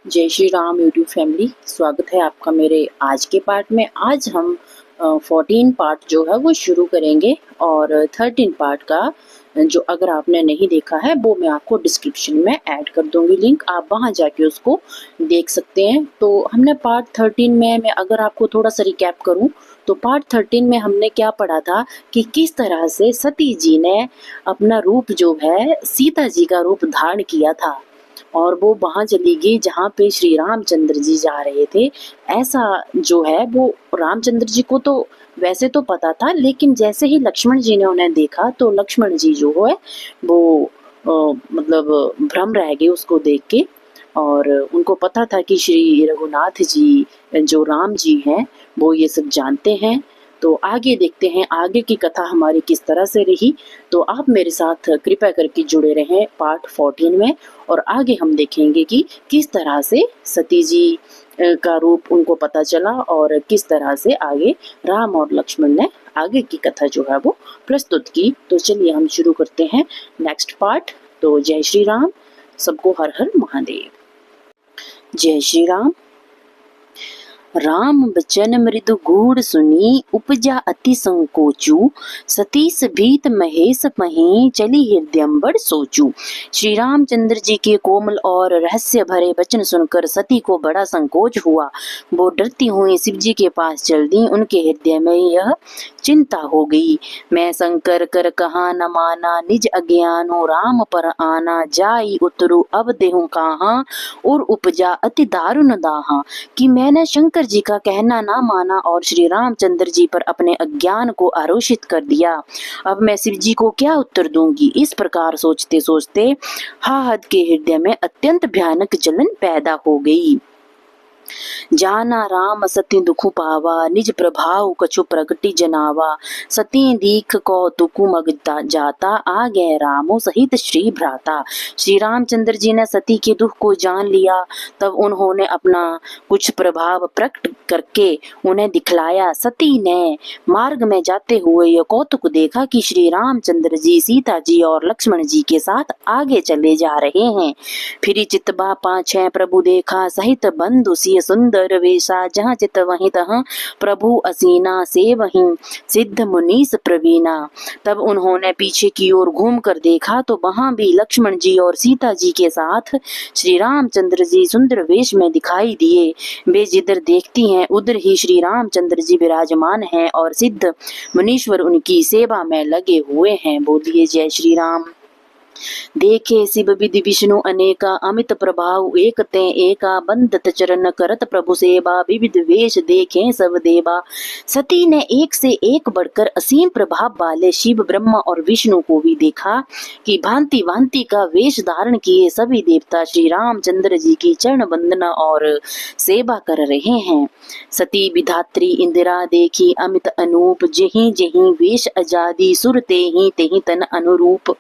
जय Shri Ram YouTube family, स्वागत है आपका मेरे आज के पार्ट में। आज हम 14 पार्ट जो है वो शुरू करेंगे और 13 पार्ट का जो अगर आपने नहीं देखा है वो मैं आपको डिस्क्रिप्शन में ऐड कर दूंगी लिंक, आप वहां जाके उसको देख सकते हैं। तो हमने पार्ट 13 में मैं अगर आपको थोड़ा सा रिकैप करूं तो पार्ट 13 में हमने क्या पढ़ा था कि किस तरह से सती जी ने अपना रूप जो है सीता जी का रूप धारण किया था और वो वहां चली गई जहाँ पे श्री रामचंद्र जी जा रहे थे। ऐसा जो है वो रामचंद्र जी को तो वैसे तो पता था, लेकिन जैसे ही लक्ष्मण जी ने उन्हें देखा तो लक्ष्मण जी जो है वो मतलब भ्रम रह गए उसको देख के। और उनको पता था कि श्री रघुनाथ जी जो राम जी हैं वो ये सब जानते हैं। तो आगे देखते हैं आगे की कथा हमारी किस तरह से रही। तो आप मेरे साथ कृपया करके जुड़े रहें पार्ट 14 में और आगे हम देखेंगे कि किस तरह से सती जी का रूप उनको पता चला और किस तरह से आगे राम और लक्ष्मण ने आगे की कथा जो है वो प्रस्तुत की। तो चलिए हम शुरू करते हैं नेक्स्ट पार्ट। तो जय श्री राम, सबको हर हर महादेव। जय श्री राम। राम बचन मृदु गूढ़ सुनी, उपजा अति संकोचू, सतीस भीत महेश पहीं, चली हृदयंबर सोचू। श्री रामचंद्र जी के कोमल और रहस्य भरे वचन सुनकर सती को बड़ा संकोच हुआ। वो डरती हुई शिव जी के पास चल दी। उनके हृदय में यह चिंता हो गई, मैं शंकर कर कहा न माना, निज अज्ञानो राम पर आना, जाई उतरू अब देहूं कहाँ, और उपजा अति दारुण दाहा। कि मैंने शंकर जी का कहना ना माना और श्री रामचंद्र जी पर अपने अज्ञान को आरोपित कर दिया। अब मैं शिव जी को क्या उत्तर दूंगी। इस प्रकार सोचते सोचते हाहद के हृदय में अत्यंत भयानक जलन पैदा हो गई। जाना राम सती दुख पावा, निज प्रभाव कछु प्रगति जनावा, सती दीख कौतुक मग जाता, आ गए रामो सहित श्री भ्राता। श्री रामचंद्र जी ने सती के दुख को जान लिया। तब उन्होंने अपना कुछ प्रभाव प्रकट करके उन्हें दिखलाया। सती ने मार्ग में जाते हुए यह कौतुक देखा कि श्री रामचंद्र जी सीता जी और लक्ष्मण जी के साथ आगे चले जा रहे हैं। फिर चितबा पाछे प्रभु देखा, सहित बंधु सिय सुंदर वेशा, जहाँ चित वहीं तहाँ प्रभु असीना, से वहीं सिद्ध मुनीस प्रवीणा। तब उन्होंने पीछे की ओर घूम कर देखा तो वहां भी लक्ष्मण जी और सीता जी के साथ श्री रामचंद्र जी सुंदर वेश में दिखाई दिए। वे जिधर देखती हैं उधर ही श्री रामचंद्र जी विराजमान हैं और सिद्ध मुनीश्वर उनकी सेवा में लगे हुए हैं। बोलिए जय श्री राम। देखे शिव विधि विष्णु अनेका, अमित प्रभाव एक ते एका, बंदत चरण करत प्रभु सेवा, विविध वेश देखे सब देवा। सती ने एक से एक बढ़कर असीम प्रभाव वाले शिव ब्रह्मा और विष्णु को भी देखा कि भांति भांति का वेश धारण किए सभी देवता श्री रामचंद्र जी की चरण वंदना और सेवा कर रहे हैं। सती विधात्री इंदिरा देखी अमित अनूप, जहीं जहीं वेश आजादी, सुर ते ही तन अनुरूप।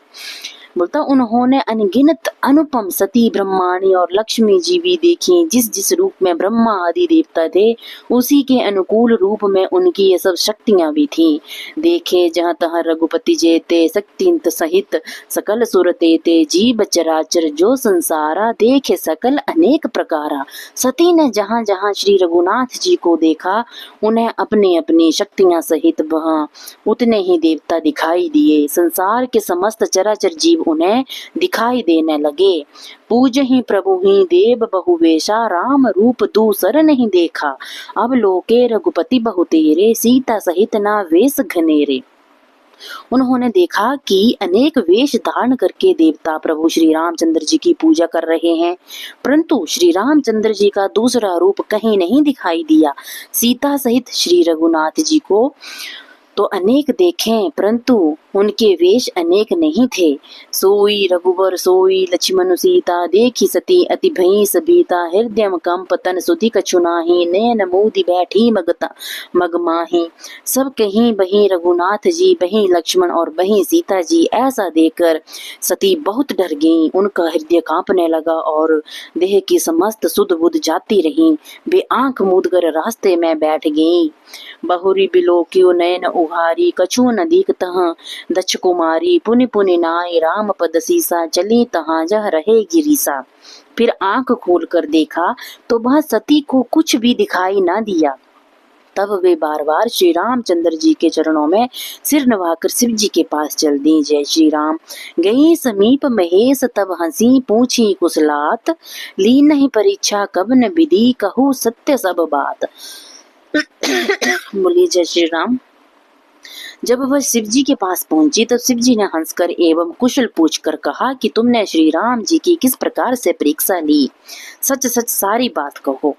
बोलता उन्होंने अनगिनत अनुपम सती ब्रह्माणी और लक्ष्मी जी भी देखी। जिस जिस रूप में ब्रह्मा आदि देवता थे उसी के अनुकूल रूप में उनकी ये सब शक्तियां भी थी। देखे जहाँ तहाँ रघुपति जेते, शक्तिंत सहित सकल सुरते ते, जीव चराचर जो संसारा, देखे सकल अनेक प्रकारा। सती ने जहाँ जहाँ श्री रघुनाथ जी को देखा उन्हें अपनी अपनी शक्तियां सहित वहाँ उतने ही देवता दिखाई दिए। संसार के समस्त चराचर जीव उन्हें दिखाई देने लगे। पूज ही प्रभु ही देव बहुवेशा, राम रूप दूसर नहीं देखा, अब लोके रघुपति बहु तेरे, सीता सहित ना वेश घनेरे। उन्होंने देखा कि अनेक वेश धारण करके देवता प्रभु श्री रामचंद्र जी की पूजा कर रहे हैं, परंतु श्री रामचंद्र जी का दूसरा रूप कहीं नहीं दिखाई दिया। सीता सहित श्री रघुनाथ जी को तो अनेक देखें परंतु उनके वेश अनेक नहीं थे। सोई रघुवर सोई लक्ष्मण सीता, देखी सती अति भई सबीता, हृदय कंप तन सुधि कछु नाही, नैन मोदी बैठी मग माही। सब कहीं बही रघुनाथ जी, बही लक्ष्मण और बही सीता जी। ऐसा देखकर सती बहुत डर गईं। उनका हृदय कांपने लगा और देह की समस्त सुध बुध जाती रही। वे आंख मूंद कर रास्ते में बैठ गईं। बहुरी बिलोक्यो नयन उहारी, कछु न दीख तहाँ दक्ष कुमारी, पुनि पुनि नाय राम पद सीसा, चली तहाँ जह रहे गिरीसा। फिर आंख खोल कर देखा तो वह सती को कुछ भी दिखाई न दिया। तब वे बार बार श्री रामचंद्र जी के चरणों में सिर नवाकर शिव जी के पास चल दी। जय श्री राम। गई समीप महेश तब हंसी, पूछी कुशलात, ली नहीं परीक्षा कब न विधि, कहूँ सत्य सब बात। बोलिए जय श्री राम। जब वह शिव जी के पास पहुंची तो शिव जी ने हंसकर एवं कुशल पूछकर कहा कि तुमने श्री राम जी की किस प्रकार से परीक्षा ली, सच सच सारी बात कहो।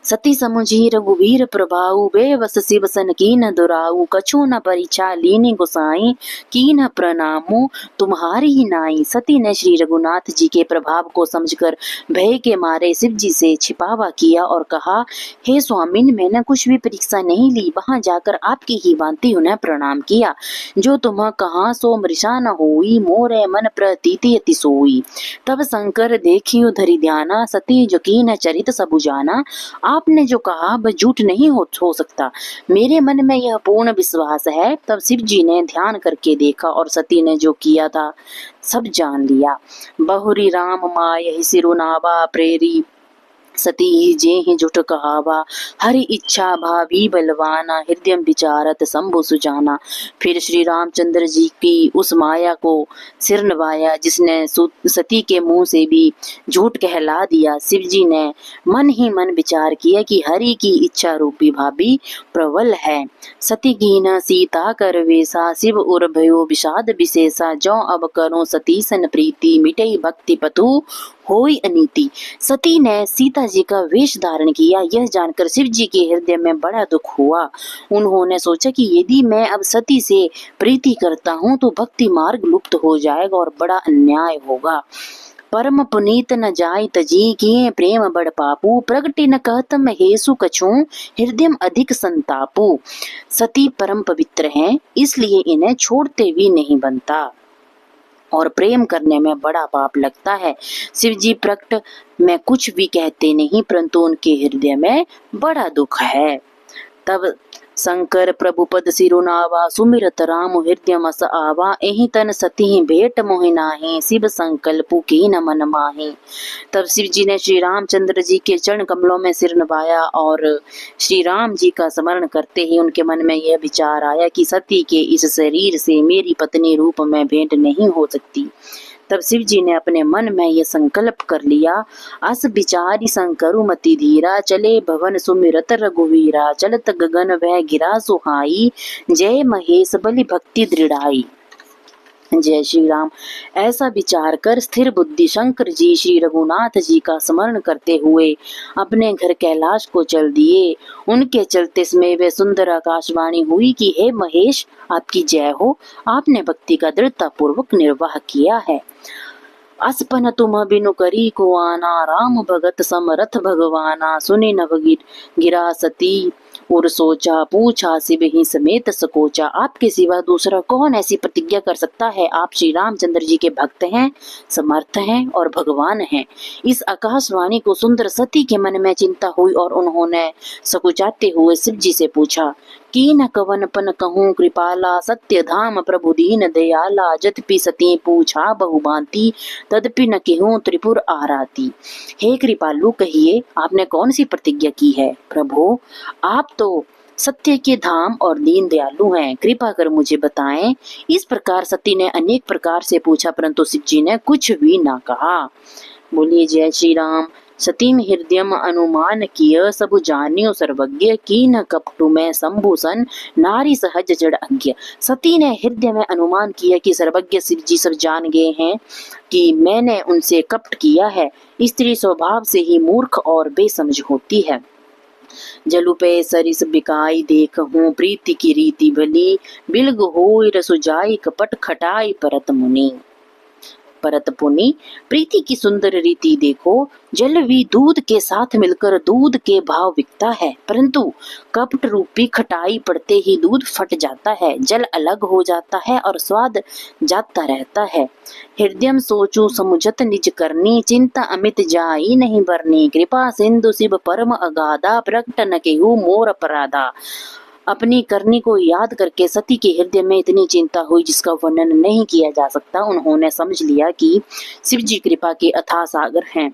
सती समुझी रघुवीर प्रभाऊ, बेवस शिव सन कीन दुराऊ, कछु न परीक्षा लीनी गोसाई, कीन प्रणामो तुम्हारी ही नाई। सती ने श्री रघुनाथ जी के प्रभाव को समझकर भय के मारे शिव जी से छिपावा किया और कहा, हे स्वामिन, मैंने कुछ भी परीक्षा नहीं ली, वहां जाकर आपकी ही भांति उन्हें प्रणाम किया। जो तुम कहा सो मृषा न होई, मोरे मन प्रतीति अति सोई। तब शंकर देखियो धरि ध्याना, सती जो कीन चरित सबु जाना। आपने जो कहा वह झूठ नहीं हो सकता, मेरे मन में यह पूर्ण विश्वास है। तब शिव जी ने ध्यान करके देखा और सती ने जो किया था सब जान लिया। बहुरी राम माय सिरुनावा, प्रेरी सती जे ही जुट कहावा, हरि इच्छा भावी बलवाना, हृदय विचारत शंभु सुजाना। फिर श्री रामचंद्र जी की उस माया को सिर नवाया जिसने सती के मुंह से भी झूठ कहला दिया। शिव जी ने मन ही मन विचार किया कि हरि की इच्छा रूपी भाभी प्रबल है। सती कीन सीता कर वेसा, शिव उर भयो विषाद विशेषा, जो अब करो सती सन प्रीति, मिटई भक्ति पतु होई अनीति। सती ने सीता जी का वेश धारण किया। यह जानकर शिव जी के हृदय में बड़ा दुख हुआ। उन्होंने सोचा कि यदि मैं अब सती से प्रीति करता हूँ तो भक्ति मार्ग लुप्त हो जाएगा और बड़ा अन्याय होगा। परम पुनीत न जाय तजी, किए प्रेम बड़ पापू, प्रगति न कहत महेशु कछु, हृदय अधिक संतापू। सती परम पवित्र हैं, इसलिए इन्हें छोड़ते भी नहीं बनता और प्रेम करने में बड़ा पाप लगता है। शिव जी प्रकट में कुछ भी कहते नहीं, परंतु उनके हृदय में बड़ा दुख है। तब शंकर प्रभु पद सिरुनावा, सुमिरत राम हृदय मस आवा, एहि तन सती भेट मोहि नाहि, शिव संकल्पु कीन मन माहि। तब शिव जी ने श्री रामचंद्र जी के चरण कमलों में सिर नवाया और श्री राम जी का स्मरण करते ही उनके मन में यह विचार आया कि सती के इस शरीर से मेरी पत्नी रूप में भेंट नहीं हो सकती। तब शिव जी ने अपने मन में यह संकल्प कर लिया, अस विचारी शंकरु मति धीरा, चले भवन सुमिरत रघुवीरा, चलत गगन वह गिरा सुहाई, जय महेश बलि भक्ति दृढ़ाई। जय श्री राम। ऐसा विचार कर स्थिर बुद्धि शंकर जी श्री रघुनाथ जी का स्मरण करते हुए अपने घर कैलाश को चल दिए। उनके चलते समय वे सुंदर आकाशवाणी हुई कि हे महेश, आपकी जय हो, आपने भक्ति का दृढ़ता पूर्वक निर्वाह किया है। असपन तुम बिनु करी को आना, राम भगत समरथ भगवाना, सुनि नभ गिरा सती और सोचा, पूछा शिव ही समेत सकोचा। आपके सिवा दूसरा कौन ऐसी प्रतिज्ञा कर सकता है? आप श्री रामचंद्र जी के भक्त हैं, समर्थ हैं और भगवान हैं। इस आकाशवाणी को सुंदर सती के मन में चिंता हुई और उन्होंने सकुचाते हुए शिव जी से पूछा, कीन कवन पन कहूँ कृपाला, सत्य धाम प्रभु दीन दयाला, जतपि सती पूछा बहुभांति, तदपि न कहूँ त्रिपुर आराती। हे कृपालु, कहिए आपने कौन सी प्रतिज्ञा की है? प्रभु, आप तो सत्य के धाम और दीन दयालु हैं, कृपा कर मुझे बताएं। इस प्रकार सती ने अनेक प्रकार से पूछा, परंतु शिव जी ने कुछ भी ना कहा। बोलिए जय श्री राम। सतीम हृदयम अनुमान किय, सबु जानियो सर्वज्ञ, कीन कपटु में शंभुसन, नारी सहज जड़ अज्ञ। सती ने हृदय में अनुमान किया कि सर्वज्ञ शिव जी सब जान गए हैं कि मैंने उनसे कपट किया है। स्त्री स्वभाव से ही मूर्ख और बेसमझ होती है। जलुपे सरिस बिकाई देखहूँ, प्रीति की रीति भली, बिलग होई रसु जाई, कपट खटाई परत मुनि। परत पुनि, प्रीति की सुंदर रीति देखो, जल भी दूध के साथ मिलकर दूध के भाव बिकता है, परंतु कपट रूपी खटाई पड़ते ही दूध फट जाता है, जल अलग हो जाता है और स्वाद जाता रहता है। हृदय सोचू समुझत निज करनी, चिंता अमित जाई नहीं बरनी, कृपा सिंधु शिव परम अगाधा, प्रकट न केहू मोर अपराधा। अपनी करनी को याद करके सती के हृदय में इतनी चिंता हुई जिसका वर्णन नहीं किया जा सकता। उन्होंने समझ लिया कि शिव जी कृपा के अथाह सागर हैं,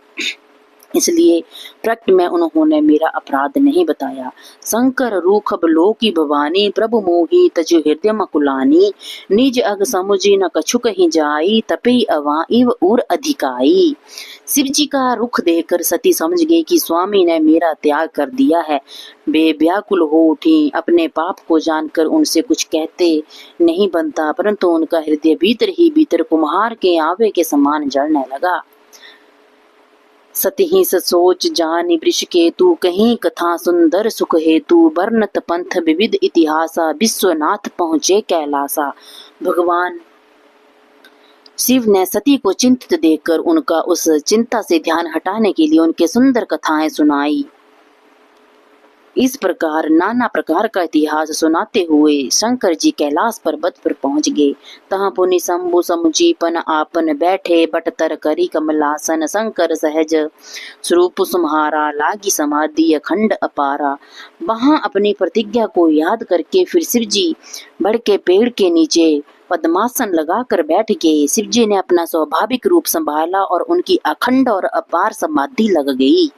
इसलिए प्रकट में उन्होंने मेरा अपराध नहीं बताया। शंकर रूखब लोकी भवानी प्रभु मोही तजु हृदय मकुलानी निज अग समुझी न कछु कहीं जाई तपई अवा इव उर अधिकाई। शिव जी का रुख देखकर सती समझ गई कि स्वामी ने मेरा त्याग कर दिया है। वे व्याकुल हो उठी। अपने पाप को जानकर उनसे कुछ कहते नहीं बनता, परंतु उनका हृदय भीतर ही भीतर कुम्हार के आवे के समान जलने लगा। सतही सोच जानि वृष केतु कहीं कथा सुंदर सुख हेतु वर्णत पंथ विविध इतिहासा विश्वनाथ पहुँचे कैलासा। भगवान शिव ने सती को चिंतित देखकर उनका उस चिंता से ध्यान हटाने के लिए उनके सुंदर कथाएं सुनाई। इस प्रकार नाना प्रकार का इतिहास सुनाते हुए शंकर जी कैलाश पर्वत पर पहुंच गए। तहाँ पुनि शंभु समुजीपन आपन बैठे बटतर करी कमलासन शंकर सहज स्वरूप सुम्हारा लागी समाधि अखंड अपारा। वहां अपनी प्रतिज्ञा को याद करके फिर शिव जी बड़ के पेड़ के नीचे पद्मासन लगाकर बैठ गए। शिव जी ने अपना स्वाभाविक रूप संभाला और उनकी अखंड और अपार समाधि लग गई।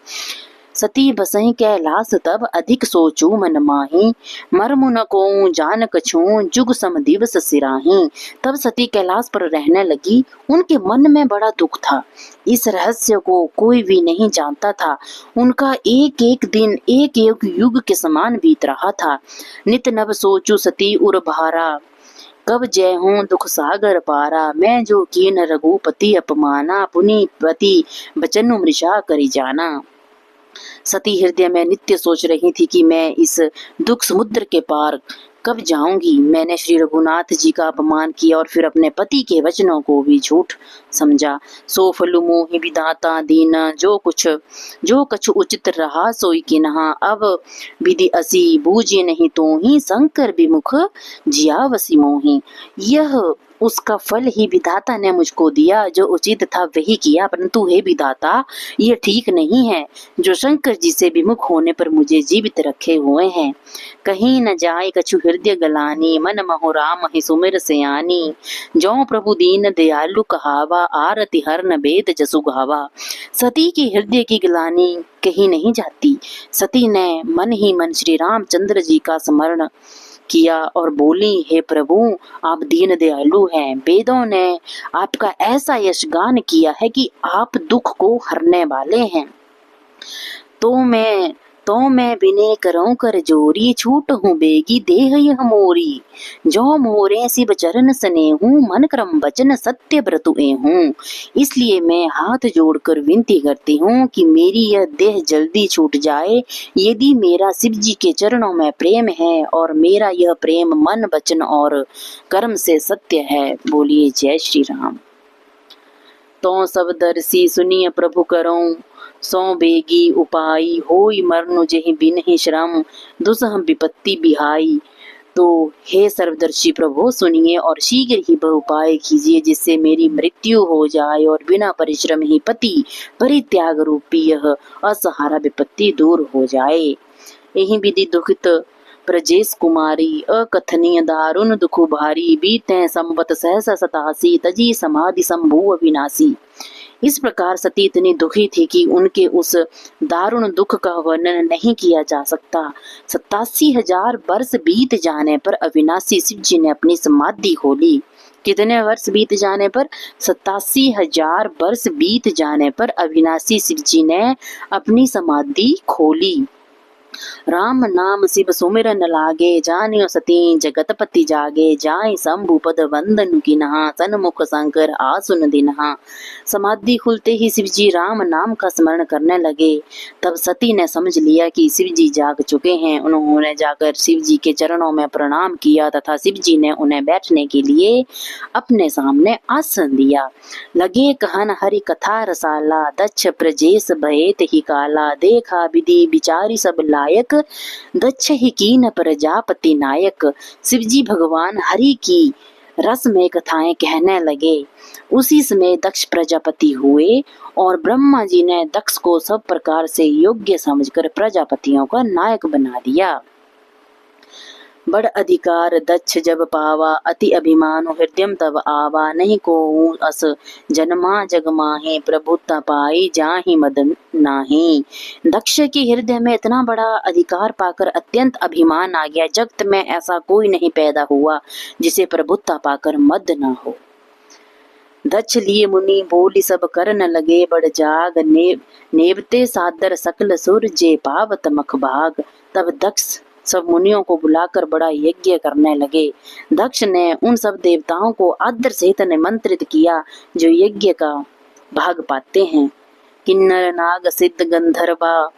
सती बसई कैलाश तब अधिक सोचू मन माही मर्म न को जान कछू जुग सम दिवस सिराही। तब सती कैलाश पर रहने लगी। उनके मन में बड़ा दुख था। इस रहस्य को कोई भी नहीं जानता था। उनका एक एक दिन एक एक युग के समान बीत रहा था। नित नव सोचू सती उर भारा कब जय हूँ दुख सागर पारा। मैं जो कीन रघुपति अपमाना पुनि पति बचनु मृषा करी जाना। सती हृदय में नित्य सोच रही थी कि मैं इस दुख समुद्र के पार कब जाऊंगी। मैंने श्री रघुनाथ जी का अपमान किया और फिर अपने पति के वचनों को भी झूठ समझा। सो फलु मोहि विधाता दीना जो कछु उचित रहा सोई किन्हा। अब विधि असी बूझे नहीं तो ही शंकर विमुख जिया वसी मोही। यह उसका फल ही विधाता ने मुझको दिया। जो उचित था वही किया, परंतु हे विधाता ये ठीक नहीं है जो शंकर जी से विमुख होने पर मुझे जीवित रखे हुए हैं। कहीं न जाए कछु हृदय गलानी मन महो राम ही सुमिर सयानी। जो प्रभु दीन दयालु कहावा आरति हरन वेद जसु गावा। सती की हृदय की गलानी कहीं नहीं जाती। सती ने मन ही मन श्री रामचंद्र जी का स्मरण किया और बोली, हे प्रभु आप दीन दयालु हैं। वेदों ने आपका ऐसा यशगान किया है कि आप दुख को हरने वाले हैं। तो मैं विनय करऊं कर जोरी छूट हूँ बेगी देह यह मोरी। जो मोरे शिव चरण सने हूँ मन क्रम वचन सत्य व्रतुए हूँ। इसलिए मैं हाथ जोड़कर विनती करती हूँ कि मेरी यह देह जल्दी छूट जाए। यदि मेरा शिव जी के चरणों में प्रेम है और मेरा यह प्रेम मन वचन और कर्म से सत्य है। बोलिए जय श्री राम। तो सब दर्शी सुनिय प्रभु करऊं सो बेगी उपाई होई मरनु जेहि बिनहि श्रम दुसह विपत्ति बिहाई। तो हे सर्वदर्शी प्रभु सुनिए और शीघ्र ही वह उपाय कीजिए जिससे मेरी मृत्यु हो जाए और बिना परिश्रम ही पति परित्याग रूपी यह असहारा विपत्ति दूर हो जाए। यही विधि दुखित प्रजेश कुमारी अकथनीय दारुण दुखु भारी बीते संवत सहस 87 तजी समाधि संभू अविनाशी। इस प्रकार सती इतनी दुखी थी कि उनके उस दारुण दुख का वर्णन नहीं किया जा सकता। 87,000 वर्ष बीत जाने पर अविनाशी शिव जी ने अपनी समाधि खोली। कितने वर्ष बीत जाने पर? 87,000 वर्ष बीत जाने पर अविनाशी शिव जी ने अपनी समाधि खोली। राम नाम शिव सुमिरन लागे जानियो सती जगतपति जागे जाय शंभु पद वंदन किन्हा सन्मुख शंकर आसुन दिन्हा। समाधि खुलते ही शिव जी राम नाम का स्मरण करने लगे। तब सती ने समझ लिया कि शिव जी जाग चुके हैं। उन्होंने जाकर शिव जी के चरणों में प्रणाम किया तथा शिव जी ने उन्हें बैठने के लिए अपने सामने आसन दिया। लगे कहन हरि कथा रसाला दक्ष प्रजेश भयेत ही काला। देखा विधि विचारी सब लायक दक्ष ही कीन प्रजापति नायक। शिव जी भगवान हरि की रस में कथाएं कहने लगे। उसी समय दक्ष प्रजापति हुए और ब्रह्मा जी ने दक्ष को सब प्रकार से योग्य समझकर प्रजापतियों का नायक बना दिया। बड़ अधिकार दक्ष जब पावा, अति अभिमान हृदय तब आवा। नहीं को अस जन्मा जग माहे, प्रभुता पाई जाहि मद नाही। दक्ष के हृदय में इतना बड़ा अधिकार पाकर अत्यंत अभिमान आ गया। जगत में ऐसा कोई नहीं पैदा हुआ जिसे प्रभुता पाकर मद न हो। दक्ष लिए मुनि बोली सब कर न लगे, बड़ जाग नेवते सादर सकल सुर, जे पावत मख भाग। तब दक्ष सब मुनियों को बुलाकर बड़ा यज्ञ करने लगे। दक्ष ने उन सब देवताओं को आदर सहित निमंत्रित किया जो यज्ञ का भाग पाते हैं। किन्नर नाग सिद्ध गंधर्वा,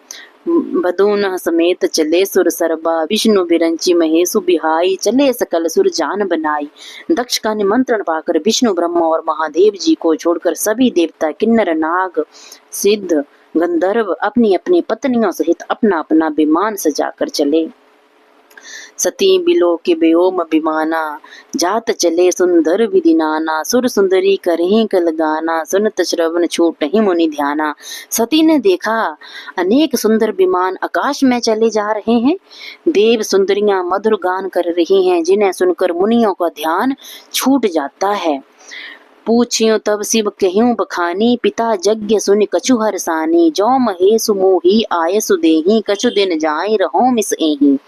बदून समेत चले सुर सरबा। विष्णु बिरंची महेशु बिहाई, चले सकल सुर जान बनाई। दक्ष का निमंत्रण पाकर विष्णु ब्रह्मा और महादेव जी को छोड़कर सभी देवता किन्नर नाग सिद्ध गंधर्व अपनी अपनी पत्नियों सहित अपना अपना विमान सजाकर चले। सती बिलो के व्योम विमाना, जात चले सुंदर विधि नाना। सुर सुंदरी करहीं कल गाना, सुनत श्रवण छूटहि मुनि ध्याना। सती ने देखा अनेक सुंदर विमान आकाश में चले जा रहे हैं। देव सुंदरियां मधुर गान कर रही हैं, जिन्हें सुनकर मुनियों का ध्यान छूट जाता है। पूछियो तब शिव कह्यूं बखानी, पिता यज्ञ सुनि कछु हरसानी। जौ महेशु मोहि आयसु देहि, कछु दिन जाई रहो मिस एहि।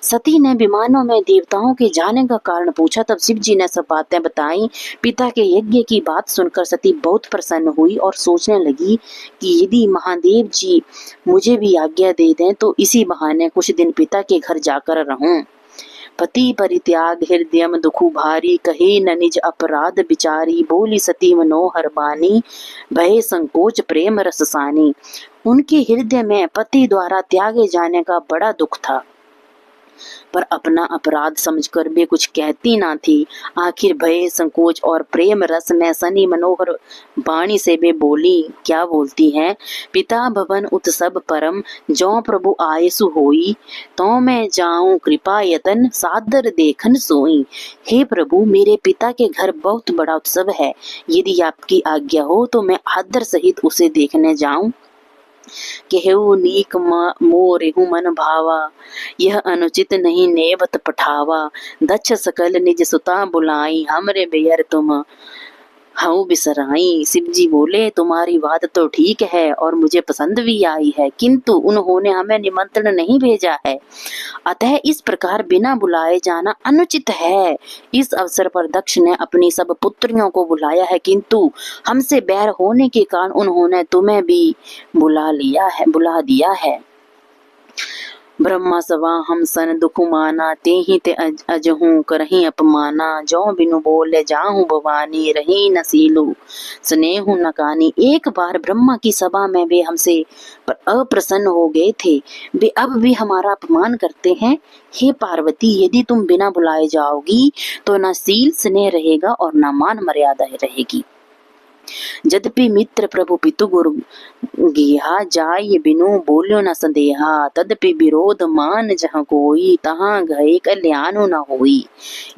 सती ने विमानों में देवताओं के जाने का कारण पूछा। तब शिव जी ने सब बातें बताई। पिता के यज्ञ की बात सुनकर सती बहुत प्रसन्न हुई और सोचने लगी कि यदि महादेव जी मुझे भी आज्ञा दे दें तो इसी बहाने कुछ दिन पिता के घर जाकर रहूं। पति परित्याग हृदय दुखु भारी, कहे न निज अपराध बिचारी। बोली सती मनोहर बानी, भय संकोच प्रेम रससानी। उनके हृदय में पति द्वारा त्यागे जाने का बड़ा दुख था, पर अपना अपराध समझकर वे कुछ कहती ना थी। आखिर भय संकोच और प्रेम रस में सनी मनोहर वाणी से वे बोली। क्या बोलती हैं? पिता भवन उत्सव परम, जौ प्रभु आयसु होई। तो मैं जाऊं कृपा यतन, सादर देखन सोई। हे प्रभु, मेरे पिता के घर बहुत बड़ा उत्सव है। यदि आपकी आज्ञा हो तो मैं आदर सहित उसे देखने जाऊं। केहू नीक मोरेहु मन भावा, यह अनुचित नहीं नेवत पठावा। दक्ष सकल निज सुता बुलाई, हमरे बेयर तुम हऊ बिसराई। शिव जी बोले, तुम्हारी बात तो ठीक है और मुझे पसंद भी आई है, किंतु उन्होंने हमें निमंत्रण नहीं भेजा है, अतः इस प्रकार बिना बुलाए जाना अनुचित है। इस अवसर पर दक्ष ने अपनी सब पुत्रियों को बुलाया है, किंतु हमसे बैर होने के कारण उन्होंने तुम्हें भी बुला दिया है। ब्रह्मा सवा हम सन दुख माना, ते ही ते अजहूं करही अपमाना। जौ बिनु बोले जाहूं भवानी, रही न सीलू स्नेहु न कानी। एक बार ब्रह्मा की सभा में वे हमसे अप्रसन्न हो गए थे, वे अब भी हमारा अपमान करते हैं। हे पार्वती, यदि तुम बिना बुलाए जाओगी तो न सील स्नेह रहेगा और न मान मर्यादा रहेगी। यद्यपि मित्र प्रभु पितु गुरु गेहा, जाय बिनु बोल्यो न संदेहा। तदपि विरोध मान जहाँ कोई, तहाँ गए कल्याण न होई।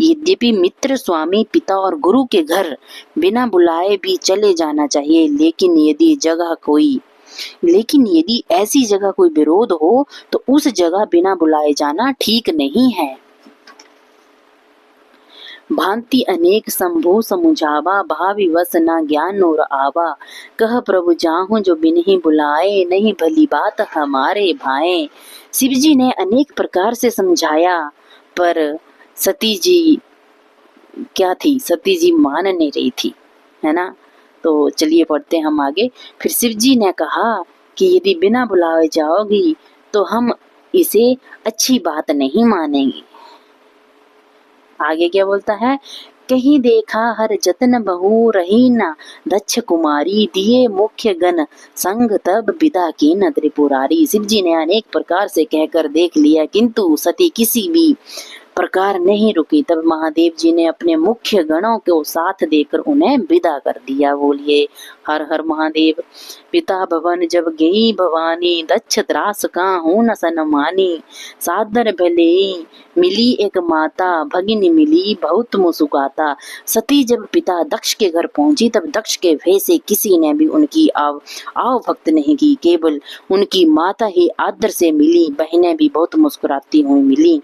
यद्यपि मित्र स्वामी पिता और गुरु के घर बिना बुलाए भी चले जाना चाहिए, लेकिन यदि ऐसी जगह कोई विरोध हो तो उस जगह बिना बुलाए जाना ठीक नहीं है। भांति अनेक संभो समुझावा, भावी वस न ज्ञान और आवा। कह प्रभु जाहूं जो बिनहि बुलाए, नहीं भली बात हमारे भाए। शिव जी ने अनेक प्रकार से समझाया, पर सती जी क्या थी, सती जी मान नहीं रही थी, है ना। तो चलिए पढ़ते हैं हम आगे। फिर शिव जी ने कहा कि यदि बिना बुलाए जाओगी तो हम इसे अच्छी बात नहीं मानेंगे। आगे क्या बोलता है? कहीं देखा हर जतन बहु, रही न दक्ष कुमारी। दिए मुख्य गण संग तब विदा की न त्रिपुरारी। शिव जी ने अनेक प्रकार से कहकर देख लिया, किंतु सती किसी भी प्रकार नहीं रुकी। तब महादेव जी ने अपने मुख्य गणों को साथ देकर उन्हें विदा कर दिया। बोलिए हर हर महादेव। पिता भवन जब गई भवानी, दक्ष त्रास काहू न सनमानी। सादर भले मिली एक माता, भगिनी मिली बहुत मुस्कुराता। सती जब पिता दक्ष के घर पहुंची तब दक्ष के भय से किसी ने भी उनकी आव भक्त नहीं की, केवल उनकी माता ही आदर से मिली। बहनें भी बहुत मुस्कुराती हुई मिली।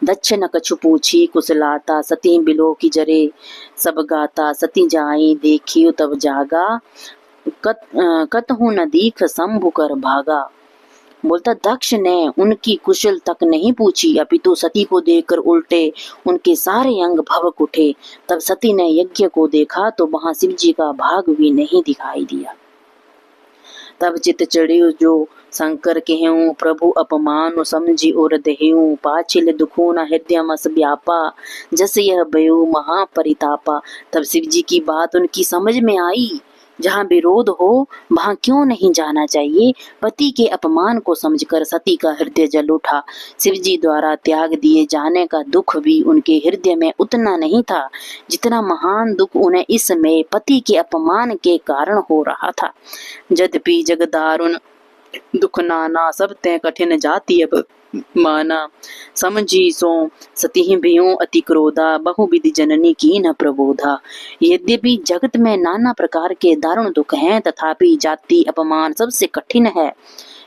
दक्ष न कछु पूछी कुशलाता, सती बिलो की जरे सब गाता। सती जाई देखियो तब जागा, कतहु न दीख शंभु कर भागा। बोलता दक्ष ने उनकी कुशल तक नहीं पूछी, अपितु सती को देखकर उल्टे उनके सारे अंग भवक उठे। तब सती ने यज्ञ को देखा तो वहां शिव जी का भाग भी नहीं दिखाई दिया। तब चित चढ़ियो जो शंकर कहूँ, प्रभु अपमान समझी और दहेऊ। पाछिल दुखो न हृदय मस व्यापा, जस यह भयो महापरितापा। तब शिव जी की बात उनकी समझ में आई, जहाँ विरोध हो वहां क्यों नहीं जाना चाहिए। पति के अपमान को समझकर सती का हृदय जल उठा। शिव जी द्वारा त्याग दिए जाने का दुख भी उनके हृदय में उतना नहीं था जितना महान दुख उन्हें इस समय पति के अपमान के कारण हो रहा था। यद्यपि जग दारुण दुख नाना, सब ते कठिन जाति अब माना। समझी सो सती भ्यों अति क्रोधा, बहुविधि जननी की न प्रबोधा। यद्यपि जगत में नाना प्रकार के दारुण दुख हैं, तथापि जाति अपमान सबसे कठिन है।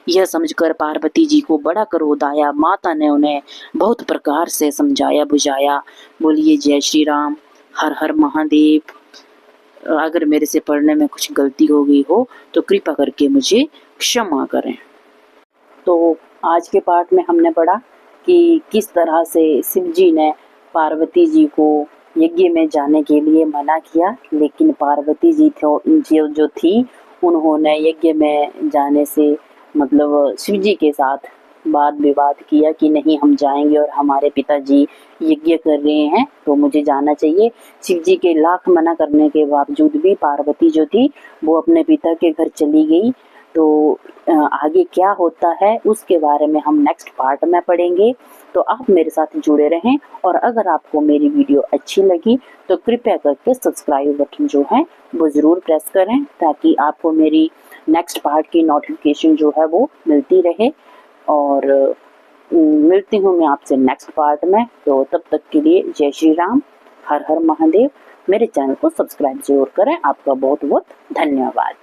यह समझकर पार्वती जी को बड़ा क्रोध आया। माता ने उन्हें बहुत प्रकार से समझाया बुझाया। बोलिए जय श्री राम, हर हर महादेव। अगर मेरे से पढ़ने में कुछ गलती हो गई हो तो कृपा करके मुझे क्षमा करें। तो आज के पाठ में हमने पढ़ा कि किस तरह से शिव जी ने पार्वती जी को यज्ञ में जाने के लिए मना किया, लेकिन पार्वती जी जो थी उन्होंने यज्ञ में जाने से मतलब शिव जी के साथ वाद विवाद किया कि नहीं हम जाएंगे और हमारे पिताजी यज्ञ कर रहे हैं तो मुझे जाना चाहिए। शिव जी के लाख मना करने के बावजूद भी पार्वती जो थी वो अपने पिता के घर चली गई। तो आगे क्या होता है उसके बारे में हम नेक्स्ट पार्ट में पढ़ेंगे। तो आप मेरे साथ जुड़े रहें, और अगर आपको मेरी वीडियो अच्छी लगी तो कृपया करके सब्सक्राइब बटन जो है वो ज़रूर प्रेस करें, ताकि आपको मेरी नेक्स्ट पार्ट की नोटिफिकेशन जो है वो मिलती रहे। और मिलती हूँ मैं आपसे नेक्स्ट पार्ट में। तो तब तक के लिए जय श्री राम, हर हर महादेव। मेरे चैनल को सब्सक्राइब जरूर करें। आपका बहुत बहुत धन्यवाद।